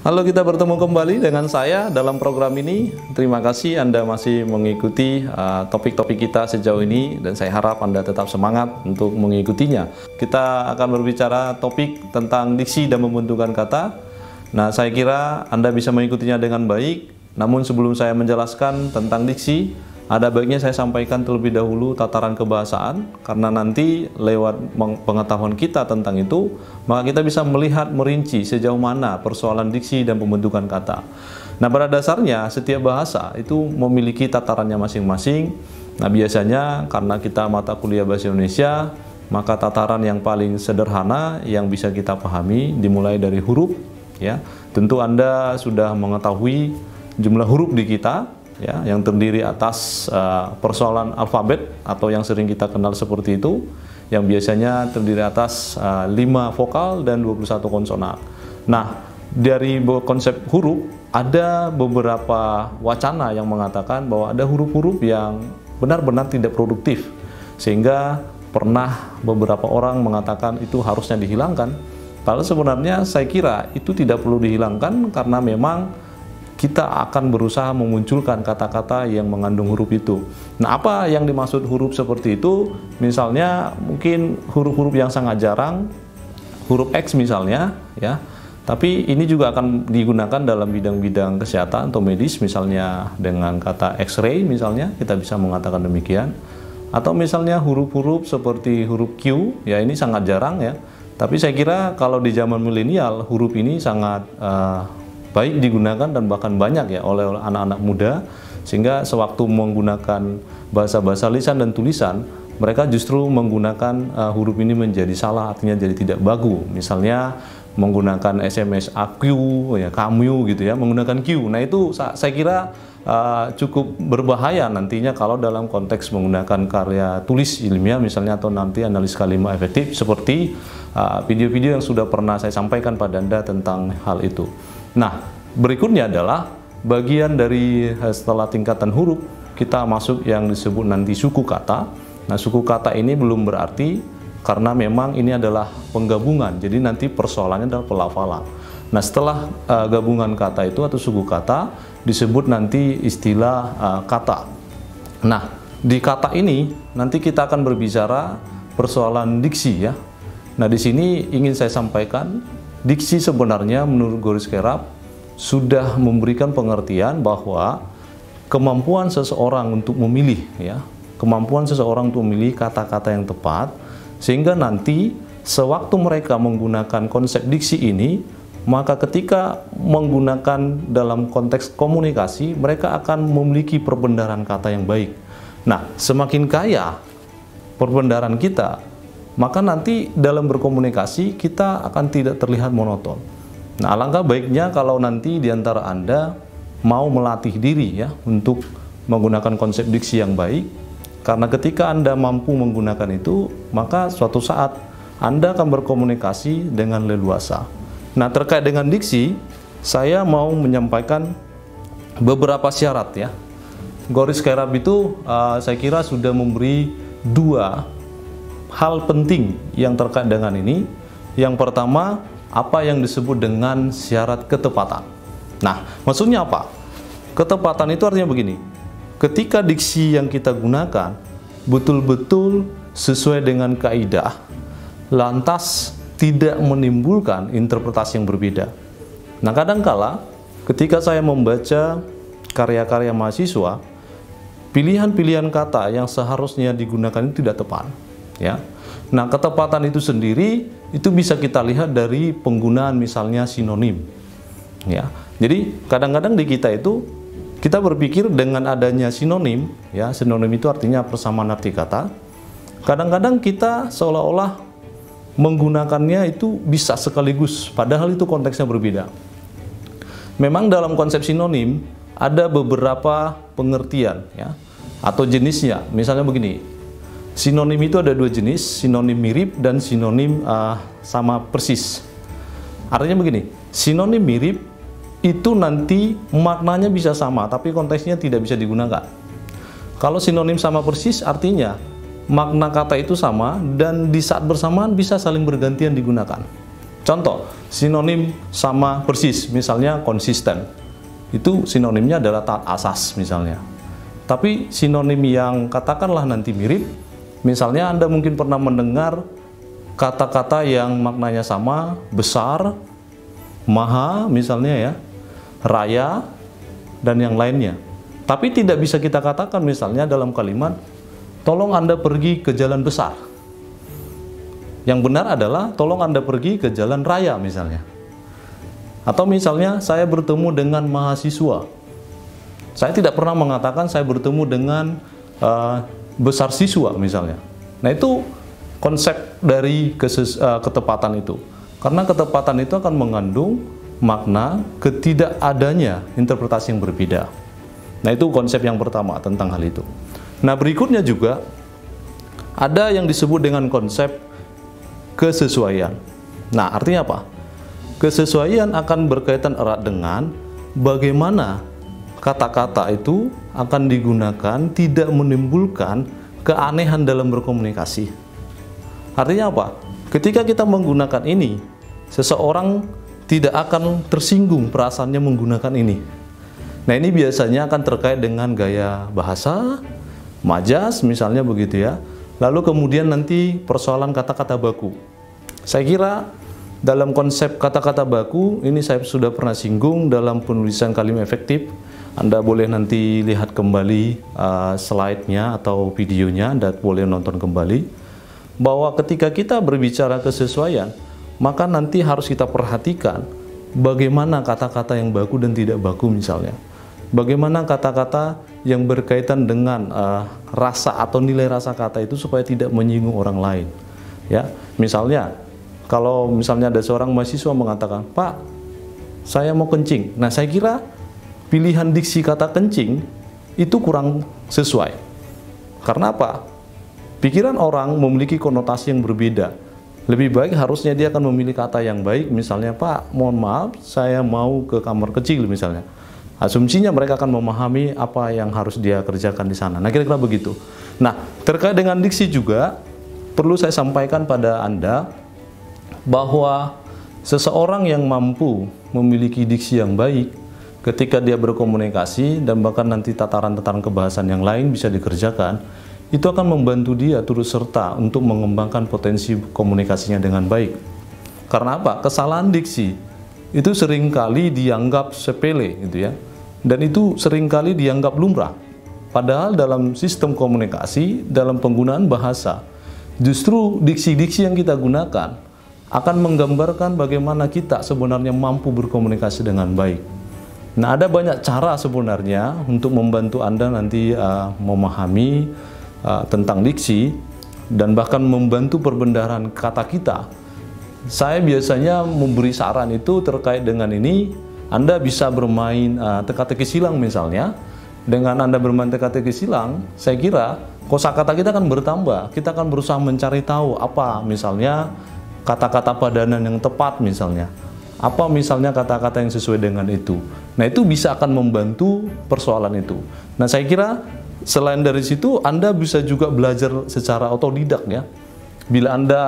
Halo, kita bertemu kembali dengan saya dalam program ini. Terima kasih Anda masih mengikuti topik-topik kita sejauh ini, dan saya harap Anda tetap semangat untuk mengikutinya. Kita akan berbicara topik tentang diksi dan pembentukan kata. Nah, saya kira Anda bisa mengikutinya dengan baik. Namun sebelum saya menjelaskan tentang diksi, ada baiknya saya sampaikan terlebih dahulu tataran kebahasaan, karena nanti lewat pengetahuan kita tentang itu, maka kita bisa melihat merinci sejauh mana persoalan diksi dan pembentukan kata. Nah, pada dasarnya setiap bahasa itu memiliki tatarannya masing-masing. Nah, biasanya karena kita mata kuliah bahasa Indonesia, maka tataran yang paling sederhana yang bisa kita pahami dimulai dari huruf, ya. Tentu Anda sudah mengetahui jumlah huruf di kita, ya, yang terdiri atas persoalan alfabet atau yang sering kita kenal seperti itu, yang biasanya terdiri atas 5 vokal dan 21 konsonan. Nah, dari konsep huruf ada beberapa wacana yang mengatakan bahwa ada huruf-huruf yang benar-benar tidak produktif, sehingga pernah beberapa orang mengatakan itu harusnya dihilangkan. Padahal sebenarnya saya kira itu tidak perlu dihilangkan, karena memang kita akan berusaha memunculkan kata-kata yang mengandung huruf itu. Nah, apa yang dimaksud huruf seperti itu? Misalnya mungkin huruf-huruf yang sangat jarang, huruf X misalnya, ya. Tapi ini juga akan digunakan dalam bidang-bidang kesehatan atau medis, misalnya dengan kata X-ray misalnya, kita bisa mengatakan demikian. Atau misalnya huruf-huruf seperti huruf Q, ya, ini sangat jarang, ya. Tapi saya kira kalau di zaman milenial, huruf ini sangat baik digunakan dan bahkan banyak, ya, oleh anak-anak muda, sehingga sewaktu menggunakan bahasa-bahasa lisan dan tulisan, mereka justru menggunakan huruf ini menjadi salah, artinya jadi tidak baku. Misalnya menggunakan SMS AQ, ya, kamu gitu, ya, menggunakan Q. Nah, itu saya kira cukup berbahaya nantinya kalau dalam konteks menggunakan karya tulis ilmiah misalnya, atau nanti analis kalimat efektif seperti video-video yang sudah pernah saya sampaikan pada Anda tentang hal itu. Nah, berikutnya adalah bagian dari setelah tingkatan huruf, kita masuk yang disebut nanti suku kata. Nah, suku kata ini belum berarti, karena memang ini adalah penggabungan, jadi nanti persoalannya adalah pelafalan. Nah, setelah gabungan kata itu atau suku kata, disebut nanti istilah kata. Nah, di kata ini nanti kita akan berbicara persoalan diksi, ya. Nah, di sini ingin saya sampaikan, diksi sebenarnya menurut Goris Kerap sudah memberikan pengertian bahwa kemampuan seseorang untuk memilih, ya, kemampuan seseorang untuk memilih kata-kata yang tepat, sehingga nanti sewaktu mereka menggunakan konsep diksi ini, maka ketika menggunakan dalam konteks komunikasi, mereka akan memiliki perbendaharaan kata yang baik. Nah, semakin kaya perbendaharaan kita, maka nanti dalam berkomunikasi kita akan tidak terlihat monoton. Nah, alangkah baiknya kalau nanti di antara Anda mau melatih diri, ya, untuk menggunakan konsep diksi yang baik, karena ketika Anda mampu menggunakan itu, maka suatu saat Anda akan berkomunikasi dengan leluasa. Nah, terkait dengan diksi, saya mau menyampaikan beberapa syarat, ya. Goris Kerap itu saya kira sudah memberi 2 hal penting yang terkait dengan ini. Yang pertama, apa yang disebut dengan syarat ketepatan. Nah, maksudnya apa? Ketepatan itu artinya begini, ketika diksi yang kita gunakan betul-betul sesuai dengan kaidah, lantas tidak menimbulkan interpretasi yang berbeda. Nah, kadangkala ketika saya membaca karya-karya mahasiswa, pilihan-pilihan kata yang seharusnya digunakan itu tidak tepat, ya. Nah, ketepatan itu sendiri itu bisa kita lihat dari penggunaan misalnya sinonim, ya. Jadi kadang-kadang di kita itu kita berpikir dengan adanya sinonim, ya, sinonim itu artinya persamaan arti kata. Kadang-kadang kita seolah-olah menggunakannya itu bisa sekaligus, padahal itu konteksnya berbeda. Memang dalam konsep sinonim ada beberapa pengertian, ya, atau jenisnya. Misalnya begini, sinonim itu ada 2 jenis, sinonim mirip dan sinonim sama persis. Artinya begini, sinonim mirip itu nanti maknanya bisa sama, tapi konteksnya tidak bisa digunakan. Kalau sinonim sama persis artinya makna kata itu sama dan di saat bersamaan bisa saling bergantian digunakan. Contoh, sinonim sama persis, misalnya konsisten. Itu sinonimnya adalah taat asas misalnya. Tapi sinonim yang katakanlah nanti mirip, misalnya Anda mungkin pernah mendengar kata-kata yang maknanya sama, besar, maha misalnya ya, raya, dan yang lainnya. Tapi tidak bisa kita katakan misalnya dalam kalimat, tolong Anda pergi ke jalan besar. Yang benar adalah tolong Anda pergi ke jalan raya misalnya. Atau misalnya saya bertemu dengan mahasiswa. Saya tidak pernah mengatakan saya bertemu dengan besar siswa misalnya. Nah itu konsep dari ketepatan itu. Karena ketepatan itu akan mengandung makna ketidakadanya interpretasi yang berbeda. Nah itu konsep yang pertama tentang hal itu. Nah berikutnya juga ada yang disebut dengan konsep kesesuaian. Nah, artinya apa? Kesesuaian akan berkaitan erat dengan bagaimana kata-kata itu akan digunakan tidak menimbulkan keanehan dalam berkomunikasi. Artinya apa? Ketika kita menggunakan ini, seseorang tidak akan tersinggung perasaannya menggunakan ini. Nah, ini biasanya akan terkait dengan gaya bahasa, majas misalnya begitu ya. Lalu kemudian nanti persoalan kata-kata baku. Saya kira dalam konsep kata-kata baku, ini saya sudah pernah singgung dalam penulisan kalimat efektif. Anda boleh nanti lihat kembali slide-nya atau videonya, Anda boleh nonton kembali. Bahwa ketika kita berbicara kesesuaian, maka nanti harus kita perhatikan bagaimana kata-kata yang baku dan tidak baku misalnya. Bagaimana kata-kata yang berkaitan dengan rasa atau nilai rasa kata itu supaya tidak menyinggung orang lain. Ya, misalnya kalau misalnya ada seorang mahasiswa mengatakan, "Pak, saya mau kencing." Nah, saya kira pilihan diksi kata kencing itu kurang sesuai. Karena apa? Pikiran orang memiliki konotasi yang berbeda. Lebih baik harusnya dia akan memilih kata yang baik, misalnya, "Pak, mohon maaf, saya mau ke kamar kecil," misalnya. Asumsinya mereka akan memahami apa yang harus dia kerjakan di sana. Nah, kira-kira begitu. Nah, terkait dengan diksi juga, perlu saya sampaikan pada Anda bahwa seseorang yang mampu memiliki diksi yang baik ketika dia berkomunikasi dan bahkan nanti tataran-tataran kebahasan yang lain bisa dikerjakan, itu akan membantu dia turut serta untuk mengembangkan potensi komunikasinya dengan baik. Karena apa? Kesalahan diksi itu seringkali dianggap sepele gitu ya. Dan itu seringkali dianggap lumrah. Padahal dalam sistem komunikasi, dalam penggunaan bahasa, justru diksi-diksi yang kita gunakan akan menggambarkan bagaimana kita sebenarnya mampu berkomunikasi dengan baik. Nah, ada banyak cara sebenarnya untuk membantu Anda nanti memahami tentang diksi dan bahkan membantu perbendaharaan kata kita. Saya biasanya memberi saran itu terkait dengan ini. Anda bisa bermain teka-teki silang misalnya. Dengan Anda bermain teka-teki silang, saya kira kosakata kita akan bertambah. Kita akan berusaha mencari tahu apa misalnya kata-kata padanan yang tepat misalnya. Apa misalnya kata-kata yang sesuai dengan itu. Nah, itu bisa akan membantu persoalan itu. Nah, saya kira selain dari situ Anda bisa juga belajar secara otodidak ya. Bila Anda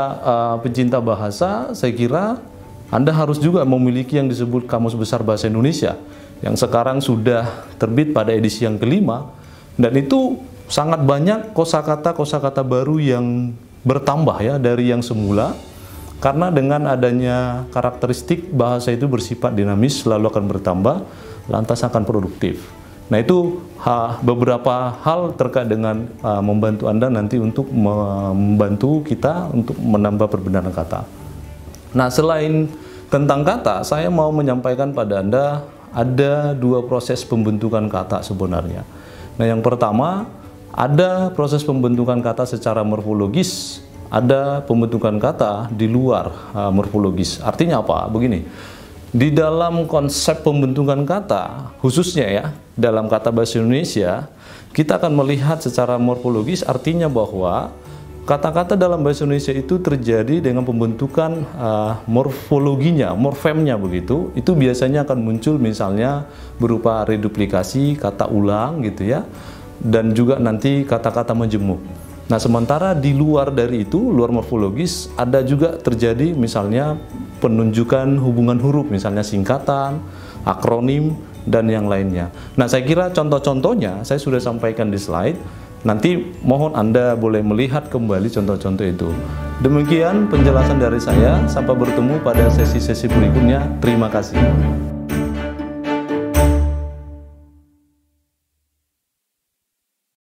pecinta bahasa, saya kira Anda harus juga memiliki yang disebut Kamus Besar Bahasa Indonesia yang sekarang sudah terbit pada edisi yang kelima, dan itu sangat banyak kosakata baru yang bertambah ya dari yang semula, karena dengan adanya karakteristik bahasa itu bersifat dinamis, selalu akan bertambah, lantas akan produktif. Nah, itu beberapa hal terkait dengan membantu Anda nanti untuk membantu kita untuk menambah perbendaharaan kata. Nah, selain tentang kata, saya mau menyampaikan pada Anda ada dua proses pembentukan kata sebenarnya. Nah, yang pertama, ada proses pembentukan kata secara morfologis, ada pembentukan kata di luar morfologis. Artinya apa? Begini. Di dalam konsep pembentukan kata, khususnya ya, dalam kata bahasa Indonesia, kita akan melihat secara morfologis, artinya bahwa kata-kata dalam bahasa Indonesia itu terjadi dengan pembentukan morfologinya, morfemnya begitu. Itu biasanya akan muncul misalnya berupa reduplikasi, kata ulang gitu ya, dan juga nanti kata-kata majemuk. Nah, sementara di luar dari itu, luar morfologis, ada juga terjadi misalnya penunjukan hubungan huruf, misalnya singkatan, akronim, dan yang lainnya. Nah, saya kira contoh-contohnya saya sudah sampaikan di slide. Nanti mohon Anda boleh melihat kembali contoh-contoh itu. Demikian penjelasan dari saya. Sampai bertemu pada sesi-sesi berikutnya. Terima kasih.